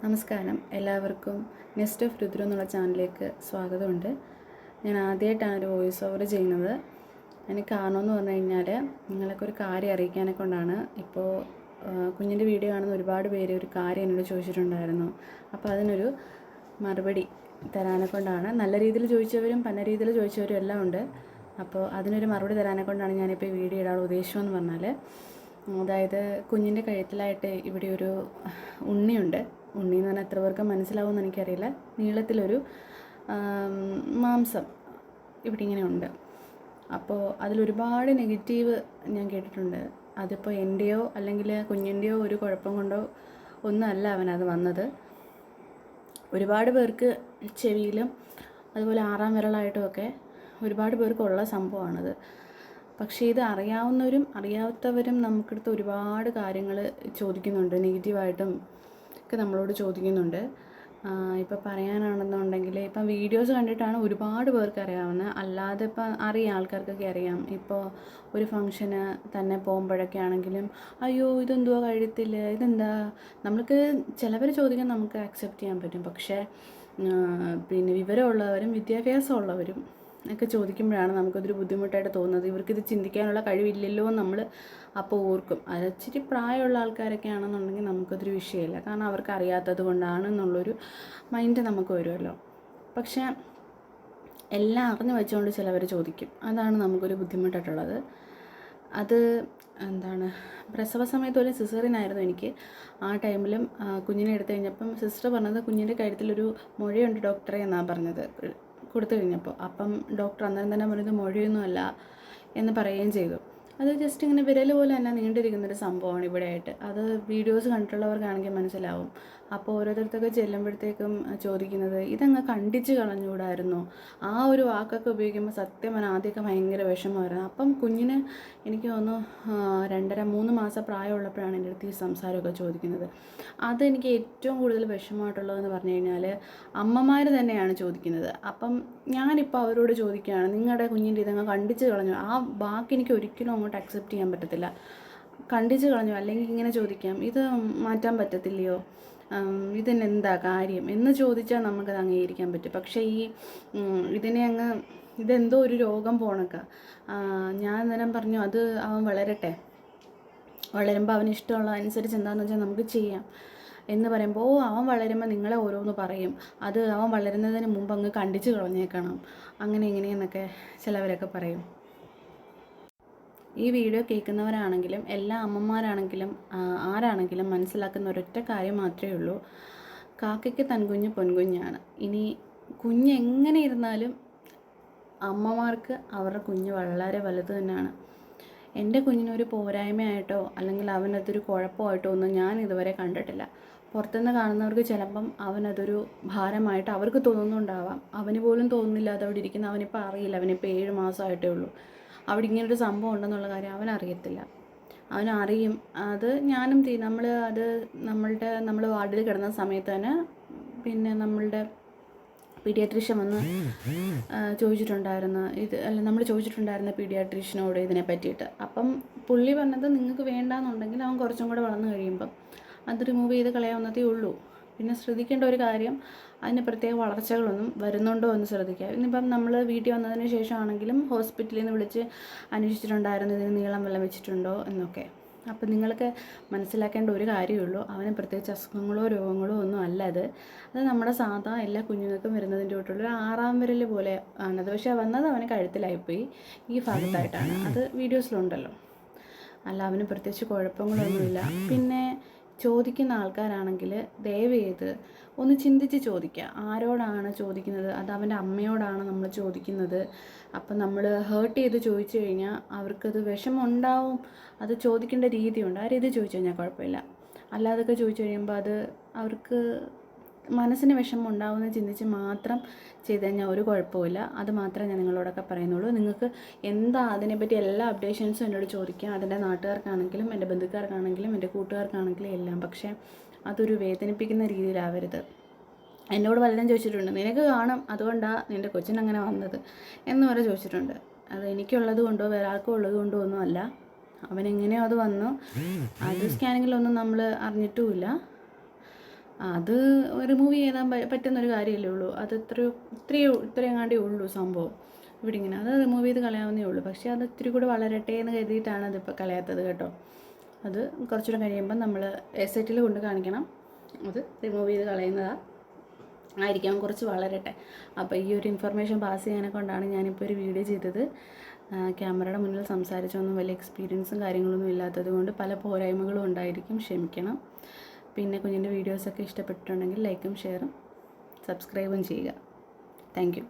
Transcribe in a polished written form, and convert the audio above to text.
നമസ്കാരം. എല്ലാവർക്കും nest of Rudra എന്നുള്ള ചാനലിലേക്ക് സ്വാഗതമുണ്ട്. ഞാൻ ആദ്യമായിട്ടാണ് ഒരു വോയിസ് ഓവർ ചെയ്യുന്നത്. അതിന് കാരണമെന്ന് പറഞ്ഞു കഴിഞ്ഞാൽ നിങ്ങളൊക്കെ ഒരു കാര്യം അറിയിക്കാനെ കൊണ്ടാണ്. ഇപ്പോൾ കുഞ്ഞിൻ്റെ വീഡിയോ കാണുന്ന ഒരുപാട് പേര് ഒരു കാര്യം എന്നോട് ചോദിച്ചിട്ടുണ്ടായിരുന്നു. അപ്പോൾ അതിനൊരു മറുപടി തരാനെ കൊണ്ടാണ്. നല്ല രീതിയിൽ ചോദിച്ചവരും പല രീതിയിൽ ചോദിച്ചവരും എല്ലാം ഉണ്ട്. അപ്പോൾ അതിനൊരു മറുപടി തരാനെ കൊണ്ടാണ് ഞാനിപ്പോൾ ഈ വീഡിയോ ഇടാനുള്ള ഉദ്ദേശമെന്ന് പറഞ്ഞാൽ, അതായത് കുഞ്ഞിൻ്റെ കഴുത്തിലായിട്ട് ഇവിടെ ഒരു ഉണ്ണിയുണ്ട്. ഉണ്ണി എന്ന് പറഞ്ഞാൽ എത്ര പേർക്ക് മനസ്സിലാവുമെന്ന് എനിക്കറിയില്ല. നീളത്തിലൊരു മാംസം ഇവിടെ ഇങ്ങനെ ഉണ്ട്. അപ്പോൾ അതിലൊരുപാട് നെഗറ്റീവ് ഞാൻ കേട്ടിട്ടുണ്ട്. അതിപ്പോൾ എൻ്റെയോ അല്ലെങ്കിൽ കുഞ്ഞിൻ്റെയോ ഒരു കുഴപ്പം കൊണ്ടോ ഒന്നുമല്ല അവനത് വന്നത്. ഒരുപാട് പേർക്ക് ചെവിയിലും അതുപോലെ ആറാം വിരലായിട്ടുമൊക്കെ ഒരുപാട് പേർക്കുള്ള സംഭവമാണത്. പക്ഷേ ഇത് അറിയാവുന്നവരും അറിയാത്തവരും നമുക്കടുത്ത് ഒരുപാട് കാര്യങ്ങൾ ചോദിക്കുന്നുണ്ട്. നെഗറ്റീവായിട്ടും ഒക്കെ നമ്മളോട് ചോദിക്കുന്നുണ്ട്. ഇപ്പോൾ പറയാനാണെന്നുണ്ടെങ്കിൽ ഇപ്പം വീഡിയോസ് കണ്ടിട്ടാണ് ഒരുപാട് പേർക്ക് അറിയാവുന്നത്. അല്ലാതെ ഇപ്പം അറിയാം, ആൾക്കാർക്കൊക്കെ അറിയാം. ഇപ്പോൾ ഒരു ഫംഗ്ഷന് തന്നെ പോകുമ്പോഴൊക്കെ ആണെങ്കിലും അയ്യോ ഇതെന്തുവാ കഴുത്തിൽ, ഇതെന്താ, നമ്മൾക്ക് ചിലവർ ചോദിക്കാൻ നമുക്ക് അക്സെപ്റ്റ് ചെയ്യാൻ പറ്റും. പക്ഷേ പിന്നെ വിവരമുള്ളവരും വിദ്യാഭ്യാസമുള്ളവരും ഒക്കെ ചോദിക്കുമ്പോഴാണ് നമുക്കതൊരു ബുദ്ധിമുട്ടായിട്ട് തോന്നുന്നത്. ഇവർക്കിത് ചിന്തിക്കാനുള്ള കഴിവില്ലല്ലോ എന്ന് നമ്മൾ അപ്പോൾ ഓർക്കും. അത് ഇച്ചിരി പ്രായമുള്ള ആൾക്കാരൊക്കെ ആണെന്നുണ്ടെങ്കിൽ നമുക്കതൊരു വിഷയമില്ല, കാരണം അവർക്ക് അറിയാത്തത് കൊണ്ടാണെന്നുള്ളൊരു മൈൻഡ് നമുക്ക് വരുമല്ലോ. പക്ഷേ എല്ലാം അറിഞ്ഞു വെച്ചുകൊണ്ട് ചിലവർ ചോദിക്കും. അതാണ് നമുക്കൊരു ബുദ്ധിമുട്ടായിട്ടുള്ളത്. അത് എന്താണ്, പ്രസവ സമയത്ത് ഒരു സിസേറിയനായിരുന്നു എനിക്ക്. ആ ടൈമിലും കുഞ്ഞിനെ എടുത്തു കഴിഞ്ഞപ്പം സിസ്റ്റർ പറഞ്ഞത് കുഞ്ഞിൻ്റെ കഴുത്തിലൊരു മുഴയുണ്ട് ഡോക്ടറെ എന്നാണ് പറഞ്ഞത് കൊടുത്തു കഴിഞ്ഞപ്പോൾ. അപ്പം ഡോക്ടർ അന്നേരം തന്നെ പറഞ്ഞത് മുഴയൊന്നുമല്ല എന്ന് പറയുകയും ചെയ്തു. അത് ജസ്റ്റ് ഇങ്ങനെ വിരൽ പോലെ തന്നെ നീണ്ടിരിക്കുന്നൊരു സംഭവമാണ് ഇവിടെയായിട്ട്. അത് വീഡിയോസ് കണ്ടിട്ടുള്ളവർക്കാണെങ്കിൽ മനസ്സിലാവും. അപ്പോൾ ഓരോരുത്തർക്കൊക്കെ ചെല്ലുമ്പോഴത്തേക്കും ചോദിക്കുന്നത് ഇതങ്ങ് കണ്ടിച്ച് കളഞ്ഞുകൂടായിരുന്നോ, ആ ഒരു വാക്കൊക്കെ ഉപയോഗിക്കുമ്പോൾ സത്യം പറഞ്ഞാൽ ആദ്യമൊക്കെ ഭയങ്കര വിഷമമായിരുന്നു. അപ്പം കുഞ്ഞിന് എനിക്ക് തോന്നുന്നു 2.5-3 മാസം പ്രായമുള്ളപ്പോഴാണ് എൻ്റെ അടുത്ത് ഈ സംസാരമൊക്കെ ചോദിക്കുന്നത്. അതെനിക്ക് ഏറ്റവും കൂടുതൽ വിഷമമായിട്ടുള്ളതെന്ന് പറഞ്ഞു കഴിഞ്ഞാൽ അമ്മമാർ തന്നെയാണ് ചോദിക്കുന്നത്. അപ്പം ഞാനിപ്പോൾ അവരോട് ചോദിക്കുകയാണ്, നിങ്ങളുടെ കുഞ്ഞിൻ്റെ ഇതങ്ങ് കണ്ടിച്ച് കളഞ്ഞു, ആ വാക്ക് എനിക്ക് ഒരിക്കലും അങ്ങോട്ട് അക്സെപ്റ്റ് ചെയ്യാൻ പറ്റത്തില്ല. കണ്ടിച്ച് കളഞ്ഞു അല്ലെങ്കിൽ ഇങ്ങനെ ചോദിക്കാം, ഇത് മാറ്റാൻ പറ്റത്തില്ലയോ, ഇതിനെന്താ കാര്യം എന്ന് ചോദിച്ചാൽ നമുക്കത് അംഗീകരിക്കാൻ പറ്റും. പക്ഷേ ഇതിനെ അങ്ങ് ഇതെന്തോ ഒരു രോഗം പോണക്ക. ഞാൻ അന്നേരം പറഞ്ഞു അത് അവൻ വളരട്ടെ, വളരുമ്പോൾ അവന് ഇഷ്ടമുള്ള അനുസരിച്ച് എന്താണെന്ന് വെച്ചാൽ നമുക്ക് ചെയ്യാം എന്ന് പറയുമ്പോൾ അവൻ വളരുമ്പോൾ നിങ്ങളെ ഓരോന്ന് പറയും, അത് അവൻ വളരുന്നതിന് മുമ്പ് അങ്ങ് കണ്ടിച്ച് കളഞ്ഞേക്കണം, അങ്ങനെ ഇങ്ങനെയെന്നൊക്കെ ചിലവരൊക്കെ പറയും. ഈ വീഡിയോ കേൾക്കുന്നവരാണെങ്കിലും എല്ലാ അമ്മമാരാണെങ്കിലും ആരാണെങ്കിലും മനസ്സിലാക്കുന്ന ഒരൊറ്റ കാര്യം മാത്രമേ ഉള്ളൂ, കാക്കയ്ക്ക് തൻകുഞ്ഞ് പൊൻകുഞ്ഞാണ്. ഇനി കുഞ്ഞ് എങ്ങനെ ഇരുന്നാലും അമ്മമാർക്ക് അവരുടെ കുഞ്ഞ് വളരെ വലുത് തന്നെയാണ്. എൻ്റെ കുഞ്ഞിനൊരു പോരായ്മയായിട്ടോ അല്ലെങ്കിൽ അവനതൊരു കുഴപ്പമായിട്ടോ ഒന്നും ഞാൻ ഇതുവരെ കണ്ടിട്ടില്ല. പുറത്തുനിന്ന് കാണുന്നവർക്ക് ചിലപ്പം അവനതൊരു ഭാരമായിട്ട് അവർക്ക് തോന്നുന്നുണ്ടാവാം. അവന് പോലും തോന്നുന്നില്ല അതവിടെ ഇരിക്കുന്ന. അവനിപ്പോൾ അറിയില്ല, അവനിപ്പോൾ 7 മാസമായിട്ടേ ഉള്ളൂ. അവിടെ ഇങ്ങനൊരു സംഭവം ഉണ്ടെന്നുള്ള കാര്യം അവനറിയത്തില്ല. അവനറിയും. അത് ഞാനും നമ്മൾ വാർഡിൽ കിടന്ന സമയത്ത് തന്നെ പിന്നെ നമ്മളുടെ പീഡിയാട്രീഷ്യൻ വന്ന് ചോദിച്ചിട്ടുണ്ടായിരുന്നു നമ്മൾ ചോദിച്ചിട്ടുണ്ടായിരുന്ന പീഡിയാട്രീഷ്യനോട് ഇതിനെ പറ്റിയിട്ട്. അപ്പം പുള്ളി പറഞ്ഞത് നിങ്ങൾക്ക് വേണ്ടാന്നുണ്ടെങ്കിൽ അവൻ കുറച്ചും കൂടെ വളർന്നു കഴിയുമ്പം അത് റിമൂവ് ചെയ്ത് കളയാവുന്നതേ ഉള്ളൂ. പിന്നെ ശ്രദ്ധിക്കേണ്ട ഒരു കാര്യം, അതിന് പ്രത്യേക വളർച്ചകളൊന്നും വരുന്നുണ്ടോ എന്ന് ശ്രദ്ധിക്കുക. ഇന്നിപ്പം നമ്മൾ വീട്ടിൽ വന്നതിന് ശേഷമാണെങ്കിലും ഹോസ്പിറ്റലിൽ നിന്ന് വിളിച്ച് അന്വേഷിച്ചിട്ടുണ്ടായിരുന്നു ഇതിന് നീളം വല്ലതും വെച്ചിട്ടുണ്ടോ എന്നൊക്കെ. അപ്പം നിങ്ങൾക്ക് മനസ്സിലാക്കേണ്ട ഒരു കാര്യമേ ഉള്ളൂ, അവന് പ്രത്യേകിച്ച് അസുഖങ്ങളോ രോഗങ്ങളോ ഒന്നും അല്ല. അത് നമ്മുടെ സാധാ എല്ലാ കുഞ്ഞുങ്ങൾക്കും വരുന്നതിൻ്റെ തൊട്ടുള്ള ഒരു 6ാം വിരൽ പോലെ ആണത്. പക്ഷേ വന്നത് അവന് കഴുത്തിലായിപ്പോയി, ഈ ഭാഗത്തായിട്ടാണ്. അത് വീഡിയോസിലുണ്ടല്ലോ. അല്ല അവന് പ്രത്യേകിച്ച് കുഴപ്പങ്ങളൊന്നുമില്ല. പിന്നെ ചോദിക്കുന്ന ആൾക്കാരാണെങ്കിൽ ദയവ് ചെയ്ത് ഒന്ന് ചിന്തിച്ച് ചോദിക്കുക. ആരോടാണ് ചോദിക്കുന്നത്? അത് അവൻ്റെ അമ്മയോടാണ് നമ്മൾ ചോദിക്കുന്നത്. അപ്പം നമ്മൾ ഹേർട്ട് ചെയ്ത് ചോദിച്ചു കഴിഞ്ഞാൽ അവർക്കത് വിഷമം ഉണ്ടാവും. അത് ചോദിക്കേണ്ട രീതിയുണ്ട്. ആ രീതി ചോദിച്ചു കഴിഞ്ഞാൽ കുഴപ്പമില്ല. അല്ലാതൊക്കെ ചോദിച്ചു കഴിയുമ്പോൾ അത് അവർക്ക് മനസ്സിന് വിഷമം ഉണ്ടാവുമെന്ന് ചിന്തിച്ച് മാത്രം ചെയ്ത് കഴിഞ്ഞാൽ ഒരു കുഴപ്പമില്ല. അത് മാത്രമേ ഞാൻ നിങ്ങളോടൊക്കെ പറയുന്നുള്ളൂ. നിങ്ങൾക്ക് എന്താ അതിനെപ്പറ്റി എല്ലാ അപ്ഡേഷൻസും എന്നോട് ചോദിക്കാം. അതിൻ്റെ നാട്ടുകാർക്കാണെങ്കിലും എൻ്റെ ബന്ധുക്കാർക്കാണെങ്കിലും എൻ്റെ കൂട്ടുകാർക്കാണെങ്കിലും എല്ലാം. പക്ഷേ അതൊരു വേദനിപ്പിക്കുന്ന രീതിയിലാവരുത്. എന്നോട് പലരും ചോദിച്ചിട്ടുണ്ട്, നിനക്ക് കാണും അതുകൊണ്ടാണ് നിൻ്റെ കൊച്ചിനങ്ങനെ വന്നത് എന്ന് വരെ ചോദിച്ചിട്ടുണ്ട്. അത് എനിക്കുള്ളത് കൊണ്ടോ വേറെ ആർക്കും ഉള്ളത് കൊണ്ടോ ഒന്നും അല്ല. അവനെങ്ങനെയോ അത് വന്നു. അത് സ്കാനിങ്ങിലൊന്നും നമ്മൾ അറിഞ്ഞിട്ടുമില്ല. അത് റിമൂവ് ചെയ്യാൻ പറ്റുന്നൊരു കാര്യമല്ലേ ഉള്ളൂ. അത് ഇത്രയെങ്ങാണ്ടേ ഉള്ളൂ സംഭവം ഇവിടെ ഇങ്ങനെ. അത് റിമൂവ് ചെയ്ത് കളയാവുന്നേ ഉള്ളൂ. പക്ഷേ അത് ഇത്തിരി കൂടെ വളരട്ടെ എന്ന് കരുതിയിട്ടാണ് അതിപ്പോൾ കളയാത്തത് കേട്ടോ. അത് കുറച്ചുകൂടെ കഴിയുമ്പം നമ്മൾ എസെറ്റിൽ കൊണ്ട് കാണിക്കണം. അത് റിമൂവ് ചെയ്ത് കളയുന്നതാണ് ആയിരിക്കാം, കുറച്ച് വളരട്ടെ. അപ്പോൾ ഈ ഒരു ഇൻഫർമേഷൻ പാസ് ചെയ്യാനെ കൊണ്ടാണ് ഞാനിപ്പോൾ ഒരു വീഡിയോ ചെയ്തത്. ക്യാമറയുടെ മുന്നിൽ സംസാരിച്ചൊന്നും വലിയ എക്സ്പീരിയൻസും കാര്യങ്ങളൊന്നും ഇല്ലാത്തത് കൊണ്ട് പല പോരായ്മകളും ഉണ്ടായിരിക്കും, ക്ഷമിക്കണം. പിന്നെ കുഞ്ഞിൻ്റെ വീഡിയോസൊക്കെ ഇഷ്ടപ്പെട്ടിട്ടുണ്ടെങ്കിൽ ലൈക്കും ഷെയറും സബ്സ്ക്രൈബും ചെയ്യുക. Thank you.